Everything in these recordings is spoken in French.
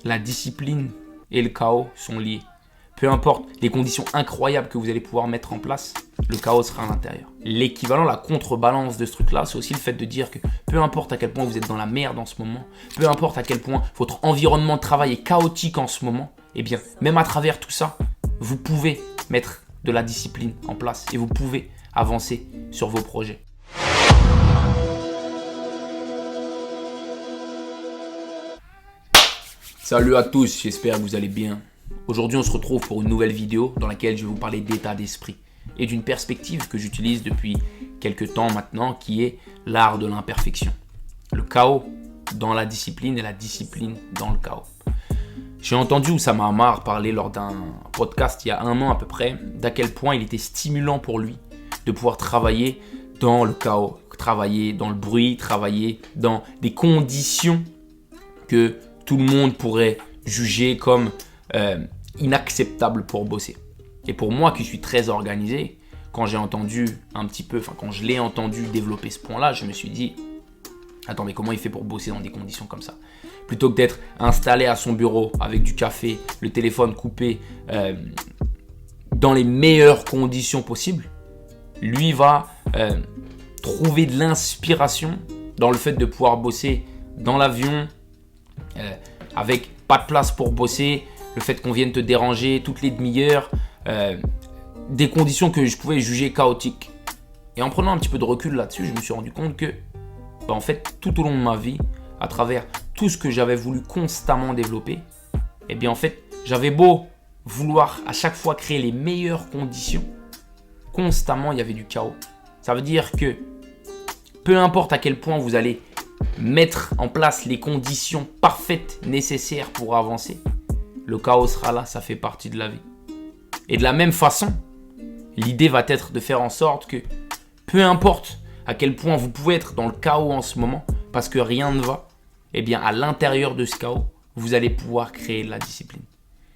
la discipline et le chaos sont liés. Peu importe les conditions incroyables que vous allez pouvoir mettre en place, le chaos sera à l'intérieur. L'équivalent, la contrebalance de ce truc-là, c'est aussi le fait de dire que peu importe à quel point vous êtes dans la merde en ce moment, peu importe à quel point votre environnement de travail est chaotique en ce moment, eh bien, même à travers tout ça, vous pouvez mettre de la discipline en place et vous pouvez avancer sur vos projets. Salut à tous, j'espère que vous allez bien. Aujourd'hui, on se retrouve pour une nouvelle vidéo dans laquelle je vais vous parler d'état d'esprit et d'une perspective que j'utilise depuis quelques temps maintenant qui est l'art de l'imperfection. Le chaos dans la discipline et la discipline dans le chaos. J'ai entendu Oussama Ammar parler lors d'un podcast il y a un an à peu près d'à quel point il était stimulant pour lui de pouvoir travailler dans le chaos, travailler dans le bruit, travailler dans des conditions que tout le monde pourrait juger comme inacceptables pour bosser. Et pour moi qui suis très organisé, quand je l'ai entendu développer ce point-là, je me suis dit, attends, mais comment il fait pour bosser dans des conditions comme ça? Plutôt que d'être installé à son bureau avec du café, le téléphone coupé, dans les meilleures conditions possibles, lui va trouver de l'inspiration dans le fait de pouvoir bosser dans l'avion, avec pas de place pour bosser, le fait qu'on vienne te déranger toutes les demi-heures, des conditions que je pouvais juger chaotiques. Et en prenant un petit peu de recul là-dessus, je me suis rendu compte que, en fait, tout au long de ma vie, à travers tout ce que j'avais voulu constamment développer, eh bien en fait, j'avais beau vouloir à chaque fois créer les meilleures conditions, constamment il y avait du chaos. Ça veut dire que peu importe à quel point vous allez mettre en place les conditions parfaites nécessaires pour avancer, le chaos sera là, ça fait partie de la vie. Et de la même façon, l'idée va être de faire en sorte que peu importe à quel point vous pouvez être dans le chaos en ce moment, parce que rien ne va, eh bien à l'intérieur de ce chaos, vous allez pouvoir créer de la discipline.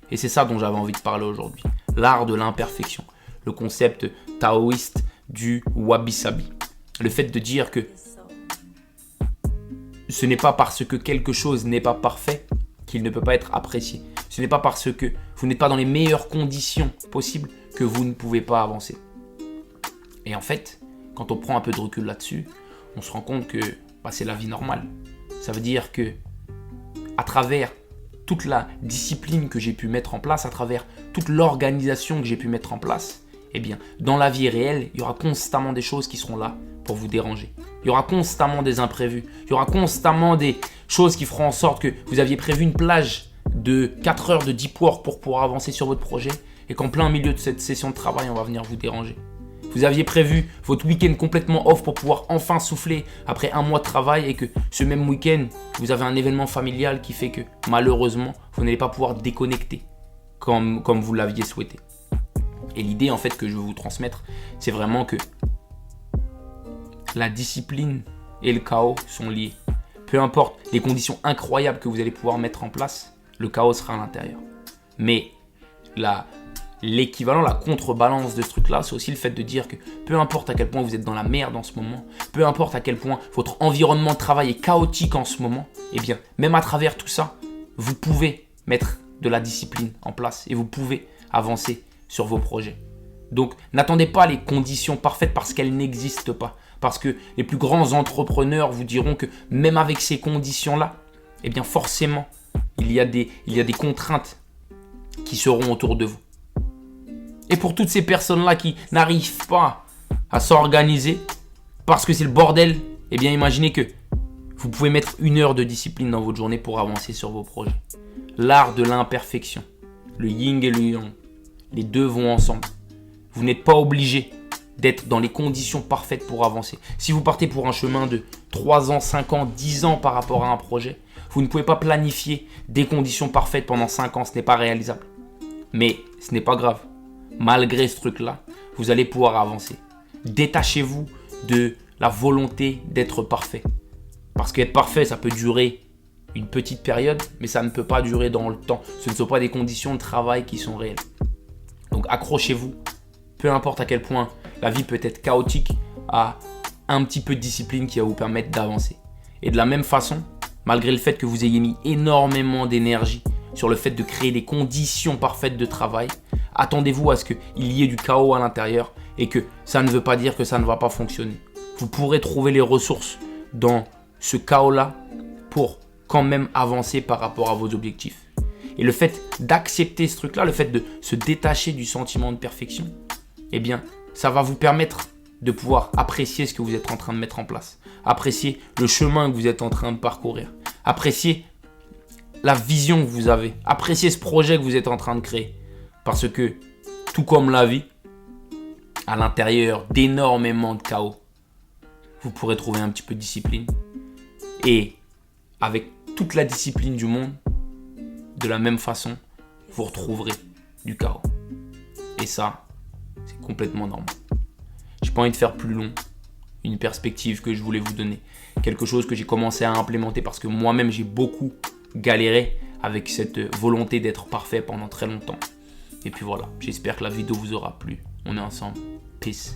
Et c'est ça dont j'avais envie de parler aujourd'hui. L'art de l'imperfection, le concept taoïste du wabi-sabi. Le fait de dire que ce n'est pas parce que quelque chose n'est pas parfait qu'il ne peut pas être apprécié. Ce n'est pas parce que vous n'êtes pas dans les meilleures conditions possibles que vous ne pouvez pas avancer. Et en fait, quand on prend un peu de recul là-dessus, on se rend compte que c'est la vie normale. Ça veut dire que à travers toute la discipline que j'ai pu mettre en place, à travers toute l'organisation que j'ai pu mettre en place, eh bien, dans la vie réelle, il y aura constamment des choses qui seront là pour vous déranger. Il y aura constamment des imprévus. Il y aura constamment des choses qui feront en sorte que vous aviez prévu une plage de 4 heures de deep work pour pouvoir avancer sur votre projet et qu'en plein milieu de cette session de travail, on va venir vous déranger. Vous aviez prévu votre week-end complètement off pour pouvoir enfin souffler après un mois de travail et que ce même week-end, vous avez un événement familial qui fait que malheureusement, vous n'allez pas pouvoir déconnecter comme vous l'aviez souhaité. Et l'idée en fait que je veux vous transmettre, c'est vraiment que la discipline et le chaos sont liés. Peu importe les conditions incroyables que vous allez pouvoir mettre en place, le chaos sera à l'intérieur. Mais l'équivalent, la contrebalance de ce truc-là, c'est aussi le fait de dire que peu importe à quel point vous êtes dans la merde en ce moment, peu importe à quel point votre environnement de travail est chaotique en ce moment, eh bien, même à travers tout ça, vous pouvez mettre de la discipline en place et vous pouvez avancer sur vos projets. Donc, n'attendez pas les conditions parfaites parce qu'elles n'existent pas. Parce que les plus grands entrepreneurs vous diront que même avec ces conditions-là, eh bien forcément, il y a des contraintes qui seront autour de vous. Et pour toutes ces personnes-là qui n'arrivent pas à s'organiser parce que c'est le bordel, eh bien imaginez que vous pouvez mettre 1 heure de discipline dans votre journée pour avancer sur vos projets. L'art de l'imperfection, le yin et le yang, les deux vont ensemble. Vous n'êtes pas obligé d'être dans les conditions parfaites pour avancer. Si vous partez pour un chemin de 3 ans, 5 ans, 10 ans par rapport à un projet, vous ne pouvez pas planifier des conditions parfaites pendant 5 ans, ce n'est pas réalisable. Mais ce n'est pas grave. Malgré ce truc-là, vous allez pouvoir avancer. Détachez-vous de la volonté d'être parfait. Parce qu'être parfait, ça peut durer une petite période, mais ça ne peut pas durer dans le temps. Ce ne sont pas des conditions de travail qui sont réelles. Donc accrochez-vous. Peu importe à quel point la vie peut être chaotique, à un petit peu de discipline qui va vous permettre d'avancer. Et de la même façon, malgré le fait que vous ayez mis énormément d'énergie sur le fait de créer des conditions parfaites de travail, attendez-vous à ce qu'il y ait du chaos à l'intérieur et que ça ne veut pas dire que ça ne va pas fonctionner. Vous pourrez trouver les ressources dans ce chaos-là pour quand même avancer par rapport à vos objectifs. Et le fait d'accepter ce truc-là, le fait de se détacher du sentiment de perfection, eh bien, ça va vous permettre de pouvoir apprécier ce que vous êtes en train de mettre en place, apprécier le chemin que vous êtes en train de parcourir, apprécier la vision que vous avez, apprécier ce projet que vous êtes en train de créer. Parce que, tout comme la vie, à l'intérieur d'énormément de chaos, vous pourrez trouver un petit peu de discipline. Et avec toute la discipline du monde, de la même façon, vous retrouverez du chaos. Et ça, c'est complètement normal. J'ai pas envie de faire plus long. Une perspective que je voulais vous donner. Quelque chose que j'ai commencé à implémenter parce que moi-même, j'ai beaucoup galéré avec cette volonté d'être parfait pendant très longtemps. Et puis voilà, j'espère que la vidéo vous aura plu. On est ensemble. Peace.